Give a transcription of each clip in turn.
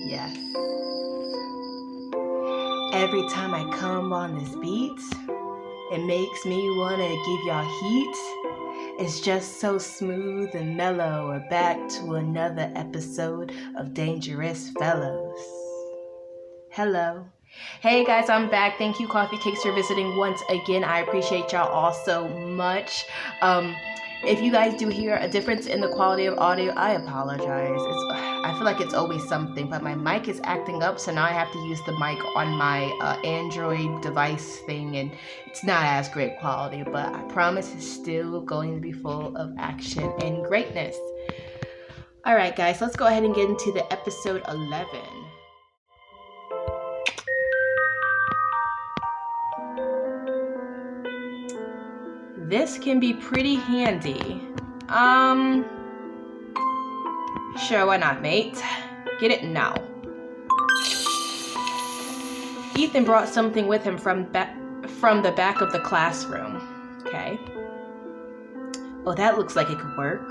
Yes. Every time I come on this beat, it makes me want to give y'all heat. It's just so smooth and mellow. We're back to another episode of Dangerous Fellows. Hello. Hey guys, I'm back. Thank you, Coffee Cakes, for visiting once again. I appreciate y'all all so much. If you guys do hear a difference in the quality of audio, I apologize. I feel like it's always something, but my mic is acting up, so now I have to use the mic on my Android device thing, and it's not as great quality, but I promise it's still going to be full of action and greatness. All right, guys, let's go ahead and get into the episode 11. This can be pretty handy. Sure, why not, mate? Get it now. Ethan brought something with him from the back of the classroom. Okay. Oh, that looks like it could work.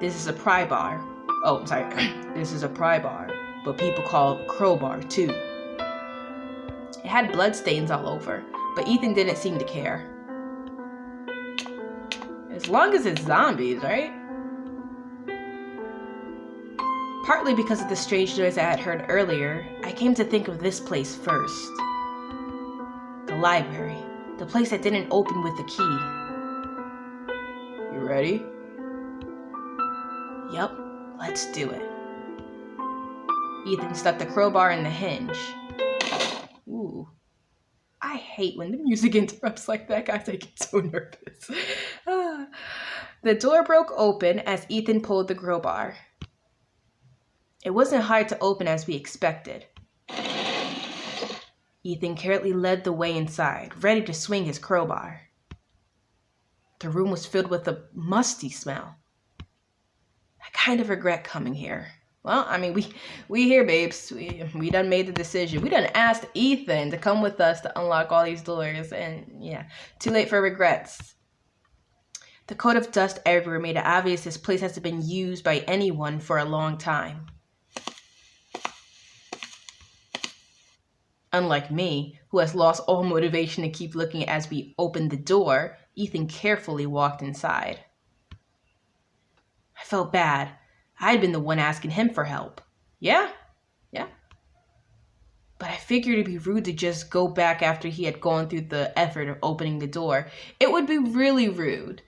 This is a pry bar. Oh, sorry. This is a pry bar, but people call it crowbar too. It had blood stains all over, but Ethan didn't seem to care. As long as it's zombies, right? Partly because of the strange noise I had heard earlier, I came to think of this place first. The library. The place that didn't open with the key. You ready? Yup, let's do it. Ethan stuck the crowbar in the hinge. Ooh. I hate when the music interrupts like that, guys. I get so nervous. The door broke open as Ethan pulled the crowbar. It wasn't hard to open as we expected. Ethan carefully led the way inside, ready to swing his crowbar. The room was filled with a musty smell. I kind of regret coming here. Well, I mean, we here, babes. We done made the decision. We done asked Ethan to come with us to unlock all these doors, and yeah, too late for regrets. The coat of dust everywhere made it obvious this place hasn't been used by anyone for a long time. Unlike me, who has lost all motivation to keep looking as we opened the door, Ethan carefully walked inside. I felt bad. I'd been the one asking him for help. Yeah. But I figured it'd be rude to just go back after he had gone through the effort of opening the door. It would be really rude.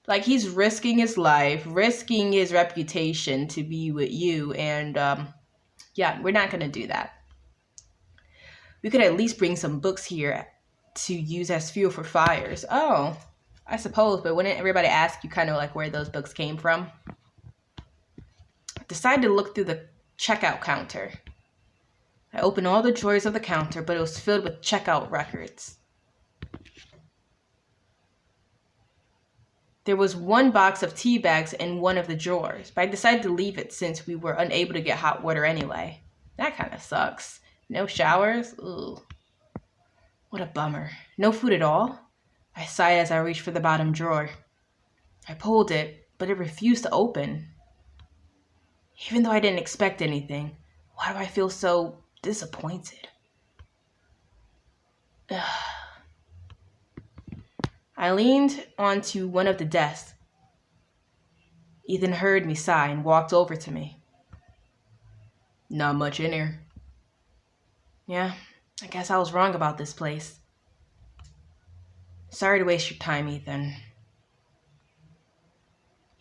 Like, he's risking his life, risking his reputation to be with you, and yeah, we're not going to do that. We could at least bring some books here to use as fuel for fires. Oh, I suppose, but wouldn't everybody ask you kind of like where those books came from? I decided to look through the checkout counter. I opened all the drawers of the counter, but it was filled with checkout records. There was one box of tea bags in one of the drawers, but I decided to leave it since we were unable to get hot water anyway. That kind of sucks. No showers? Ooh. What a bummer. No food at all? I sighed as I reached for the bottom drawer. I pulled it, but it refused to open. Even though I didn't expect anything, why do I feel so disappointed? I leaned onto one of the desks. Ethan heard me sigh and walked over to me. Not much in here. Yeah, I guess I was wrong about this place. Sorry to waste your time, Ethan.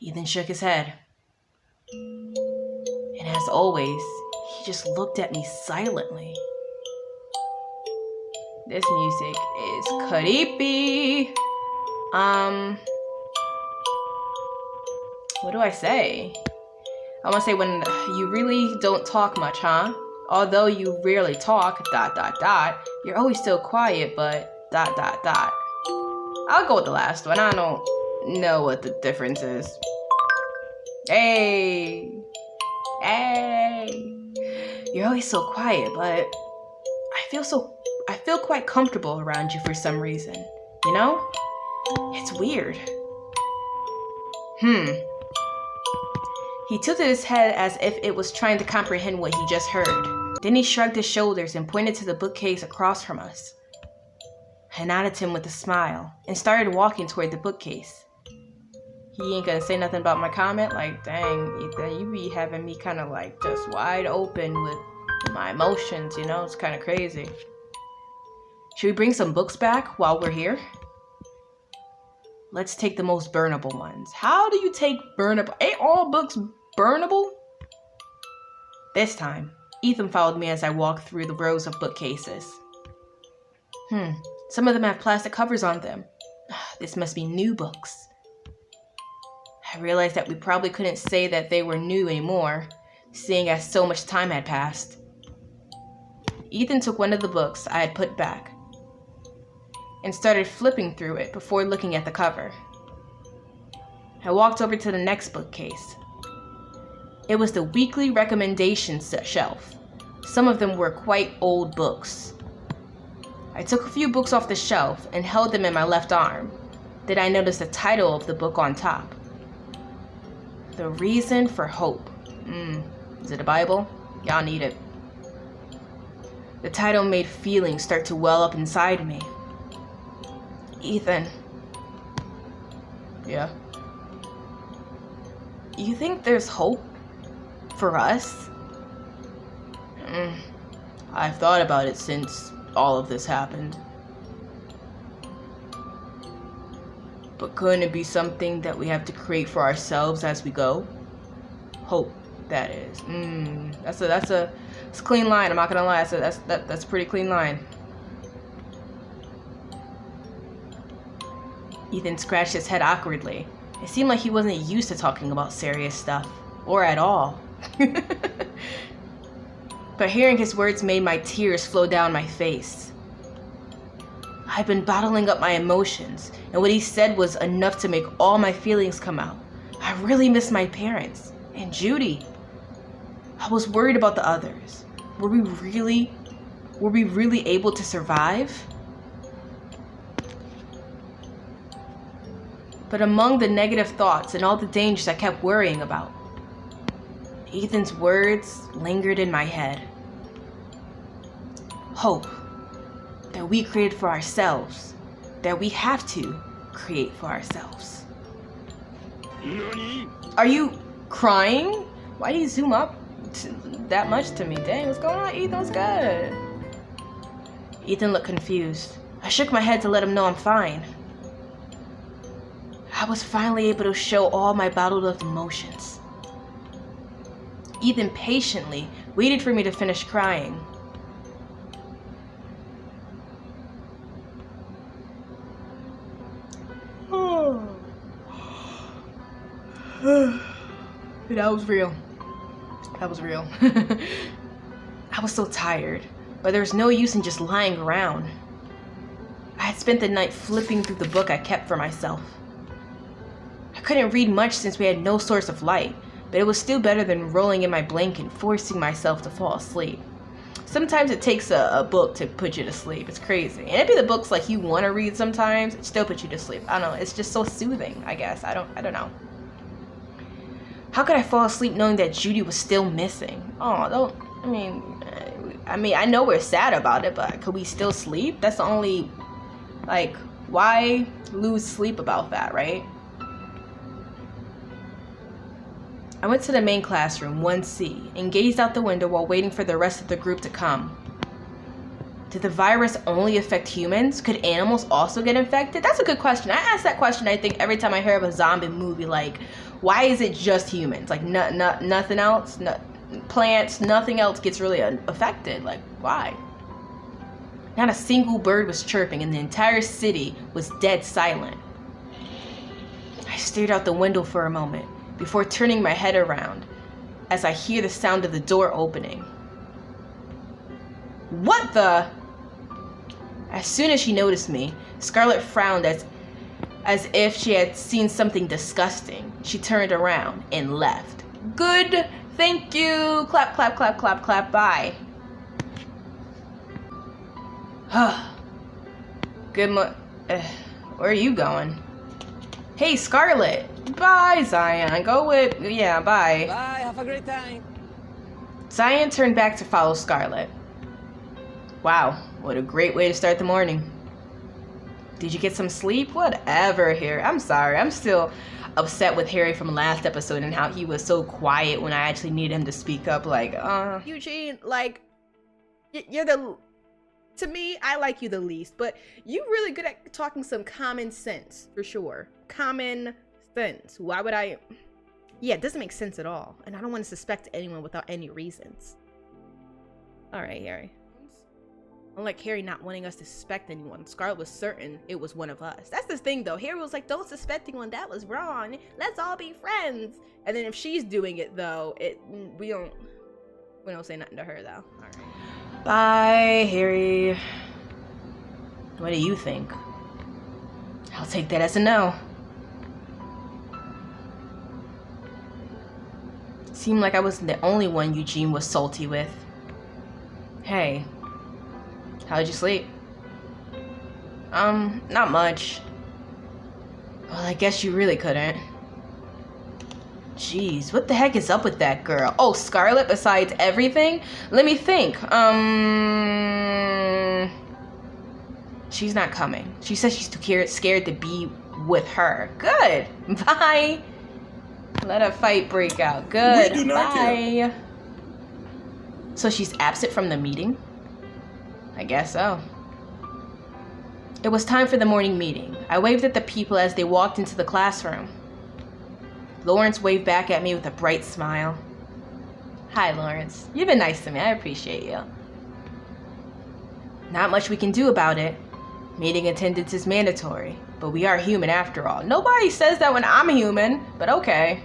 Ethan shook his head. And as always, he just looked at me silently. This music is creepy. What do I say? I want to say when you really don't talk much, huh? Although you rarely talk, ... You're always so quiet, but ... I'll go with the last one. I don't know what the difference is. Hey. You're always so quiet, but I feel quite comfortable around you for some reason. You know? It's weird. He He tilted his head as if it was trying to comprehend what he just heard. Then he shrugged his shoulders and pointed to the bookcase across from us. I nodded to him with a smile and started walking toward the bookcase. He ain't gonna say nothing about my comment? Like, dang, Ethan, you be having me kind of like just wide open with my emotions, you know? It's kind of crazy. Should we bring some books back while we're here? Let's take the most burnable ones. How do you take burnable? Ain't all books burnable? This time, Ethan followed me as I walked through the rows of bookcases. Some of them have plastic covers on them. This must be new books. I realized that we probably couldn't say that they were new anymore, seeing as so much time had passed. Ethan took one of the books I had put back and started flipping through it before looking at the cover. I walked over to the next bookcase. It was the weekly recommendations shelf. Some of them were quite old books. I took a few books off the shelf and held them in my left arm. Then I noticed the title of the book on top. The Reason for Hope. Is it a Bible? Y'all need it. The title made feelings start to well up inside me. Ethan. Yeah? You think there's hope for us? I've thought about it since all of this happened. But couldn't it be something that we have to create for ourselves as we go? Hope, that is. That's a clean line. I'm not gonna lie. That's a pretty clean line. Ethan scratched his head awkwardly. It seemed like he wasn't used to talking about serious stuff, or at all. But hearing his words made my tears flow down my face. I've been bottling up my emotions, and what he said was enough to make all my feelings come out. I really miss my parents and Judy. I was worried about the others. Were we really able to survive? But among the negative thoughts and all the dangers I kept worrying about, Ethan's words lingered in my head. Hope. That we created for ourselves. That we have to create for ourselves. Are you crying? Why do you zoom up that much to me? Dang, what's going on, Ethan? What's good? Ethan looked confused. I shook my head to let him know I'm fine. I was finally able to show all my bottled up emotions. Ethan patiently waited for me to finish crying. That was real. That was real. I was so tired, but there was no use in just lying around. I had spent the night flipping through the book I kept for myself. I couldn't read much since we had no source of light, but it was still better than rolling in my blanket and forcing myself to fall asleep. Sometimes it takes a book to put you to sleep. It's crazy. And it'd be the books like you want to read sometimes, it still puts you to sleep. I don't know. It's just so soothing, I guess. I don't know. How could I fall asleep knowing that Judy was still missing? Oh, I know we're sad about it, but could we still sleep? That's the only, like, why lose sleep about that, right? I went to the main classroom, 1C, and gazed out the window while waiting for the rest of the group to come. Did the virus only affect humans? Could animals also get infected? That's a good question. I ask that question, I think, every time I hear of a zombie movie. Like, why is it just humans? Like, nothing else? Plants, nothing else gets really affected. Like, why? Not a single bird was chirping, and the entire city was dead silent. I stared out the window for a moment before turning my head around as I hear the sound of the door opening. What the? As soon as she noticed me, Scarlett frowned as if she had seen something disgusting. She turned around and left. Good, thank you. Clap, clap, clap, clap, clap, bye. Good where are you going? Hey, Scarlett. Bye, Zion. Go with... Yeah, bye. Bye, have a great time. Zion turned back to follow Scarlet. Wow, what a great way to start the morning. Did you get some sleep? Whatever, Harry. I'm sorry. I'm still upset with Harry from last episode and how he was so quiet when I actually needed him to speak up. Like, Eugene, like, you're the... To me, I like you the least, but you're really good at talking some common sense, for sure. Common sense. Why would I... Yeah, it doesn't make sense at all. And I don't want to suspect anyone without any reasons. Alright, Harry. Unlike Harry not wanting us to suspect anyone, Scarlet was certain it was one of us. That's the thing, though. Harry was like, don't suspect anyone. That was wrong. Let's all be friends. And then if she's doing it, though, we don't say nothing to her, though. Alright. Bye, Harry. What do you think? I'll take that as a no. Seemed like I wasn't the only one Eugene was salty with. Hey, how did you sleep? Not much. Well, I guess you really couldn't. Jeez, what the heck is up with that girl? Oh, Scarlet, besides everything? Let me think. She's not coming. She says she's too scared to be with her. Good. Bye. Let a fight break out. Good. We do not Bye. So she's absent from the meeting? I guess so. It was time for the morning meeting. I waved at the people as they walked into the classroom. Lawrence waved back at me with a bright smile. Hi, Lawrence. You've been nice to me. I appreciate you. Not much we can do about it. Meeting attendance is mandatory, but we are human after all. Nobody says that when I'm human, but okay.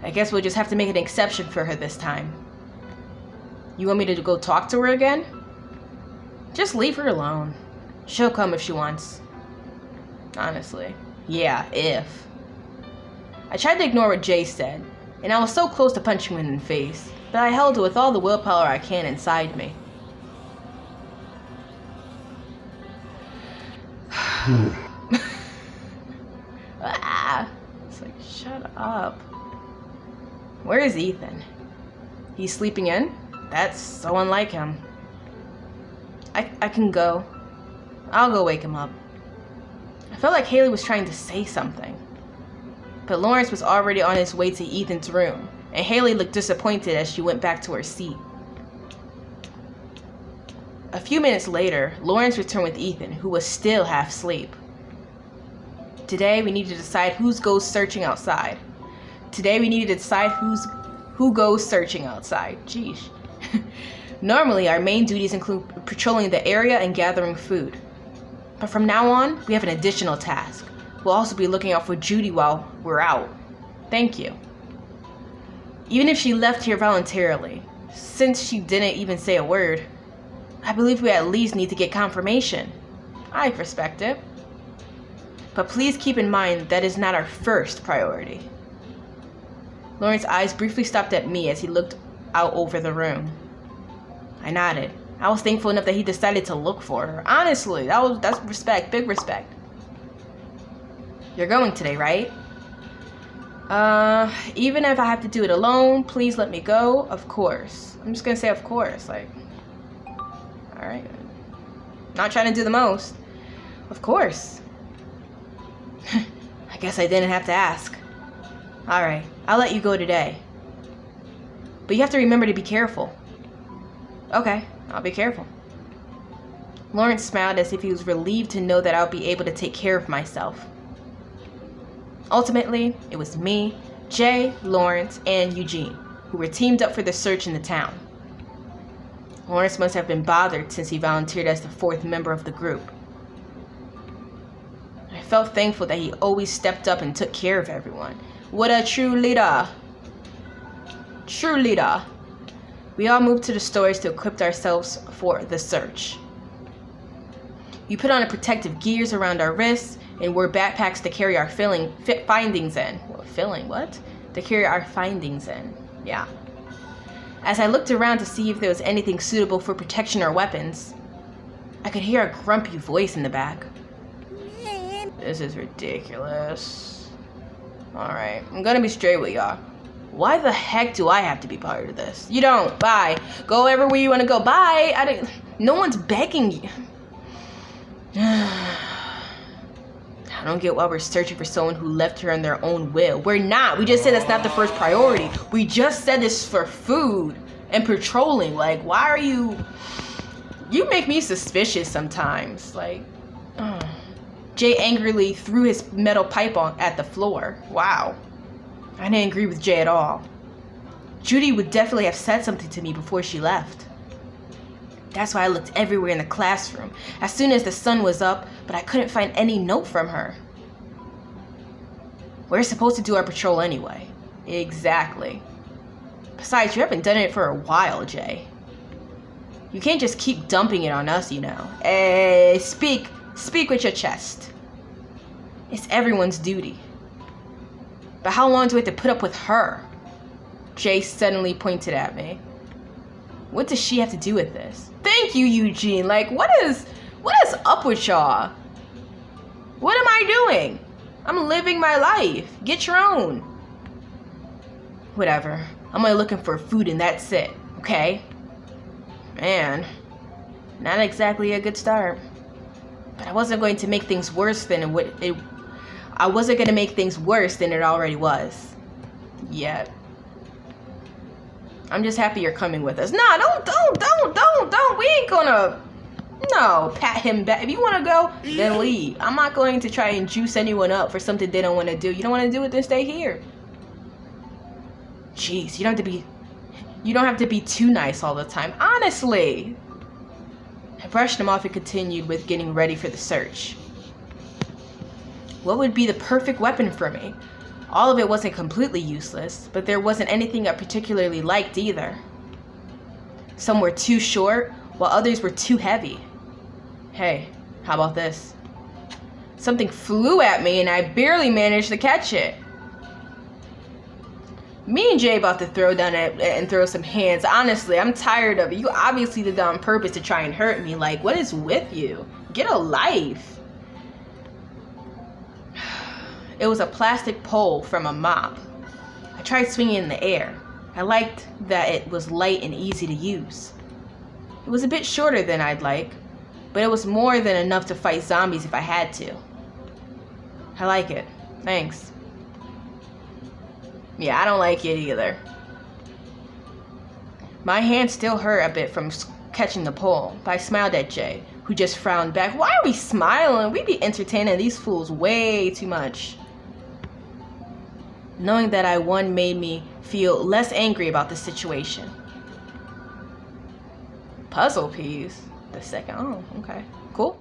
I guess we'll just have to make an exception for her this time. You want me to go talk to her again? Just leave her alone. She'll come if she wants. Honestly. Yeah, if. I tried to ignore what Jay said, and I was so close to punching him in the face, but I held it with all the willpower I can inside me. It's like, shut up. Where is Ethan? He's sleeping in? That's so unlike him. I can go. I'll go wake him up. I felt like Haley was trying to say something. But Lawrence was already on his way to Ethan's room, and Haley looked disappointed as she went back to her seat. A few minutes later, Lawrence returned with Ethan, who was still half asleep. Today, we need to decide who goes searching outside. Who goes searching outside. Jeez. Normally, our main duties include patrolling the area and gathering food. But from now on, we have an additional task. We'll also be looking out for Judy while we're out. Thank you. Even if she left here voluntarily, since she didn't even say a word, I believe we at least need to get confirmation. I respect it. But please keep in mind that is not our first priority. Lawrence's eyes briefly stopped at me as he looked out over the room. I nodded. I was thankful enough that he decided to look for her. Honestly, that's respect, big respect. You're going today, right? Even if I have to do it alone, please let me go. Of course. I'm just gonna say of course, like, alright. Not trying to do the most. Of course. I guess I didn't have to ask. Alright, I'll let you go today. But you have to remember to be careful. Okay, I'll be careful. Lawrence smiled as if he was relieved to know that I'll be able to take care of myself. Ultimately, it was me, Jay, Lawrence, and Eugene, who were teamed up for the search in the town. Lawrence must have been bothered since he volunteered as the fourth member of the group. I felt thankful that he always stepped up and took care of everyone. What a true leader! True leader! We all moved to the stores to equip ourselves for the search. We put on a protective gears around our wrists and wore backpacks to carry our findings in. To carry our findings in. Yeah. As I looked around to see if there was anything suitable for protection or weapons, I could hear a grumpy voice in the back. This is ridiculous. Alright, I'm gonna be straight with y'all. Why the heck do I have to be part of this? You don't. Bye. Go everywhere you want to go. Bye. No one's begging you. I don't get why we're searching for someone who left her on their own will. We're not. We just said that's not the first priority. We just said this for food and patrolling. Like, why are you... You make me suspicious sometimes. Like, Jay angrily threw his metal pipe at the floor. Wow. I didn't agree with Jay at all. Judy would definitely have said something to me before she left. That's why I looked everywhere in the classroom as soon as the sun was up, but I couldn't find any note from her. We're supposed to do our patrol anyway. Exactly. Besides, you haven't done it for a while, Jay. You can't just keep dumping it on us, you know. Speak with your chest. It's everyone's duty. But how long do we have to put up with her? Jay suddenly pointed at me. What does she have to do with this? Thank you, Eugene. Like, what is up with y'all? What am I doing? I'm living my life. Get your own. Whatever. I'm only looking for food and that's it. Okay? Man, not exactly a good start. But I wasn't going to make things worse than I wasn't going to make things worse than it already was. Yet. I'm just happy you're coming with us. Nah, don't. We ain't gonna... No, pat him back. If you want to go, then leave. I'm not going to try and juice anyone up for something they don't want to do. You don't want to do it, then stay here. Jeez, you don't have to be too nice all the time. Honestly. I brushed him off and continued with getting ready for the search. What would be the perfect weapon for me? All of it wasn't completely useless, but there wasn't anything I particularly liked either. Some were too short, while others were too heavy. Hey, how about this? Something flew at me and I barely managed to catch it. Me and Jay about to throw down and throw some hands. Honestly, I'm tired of it. You obviously did that on purpose to try and hurt me. Like, what is with you? Get a life. It was a plastic pole from a mop. I tried swinging it in the air. I liked that it was light and easy to use. It was a bit shorter than I'd like, but it was more than enough to fight zombies if I had to. I like it. Thanks. Yeah, I don't like it either. My hand still hurt a bit from catching the pole, but I smiled at Jay, who just frowned back. Why are we smiling? We be entertaining these fools way too much. Knowing that I won made me feel less angry about the situation. Puzzle piece? The second. Oh, okay. Cool.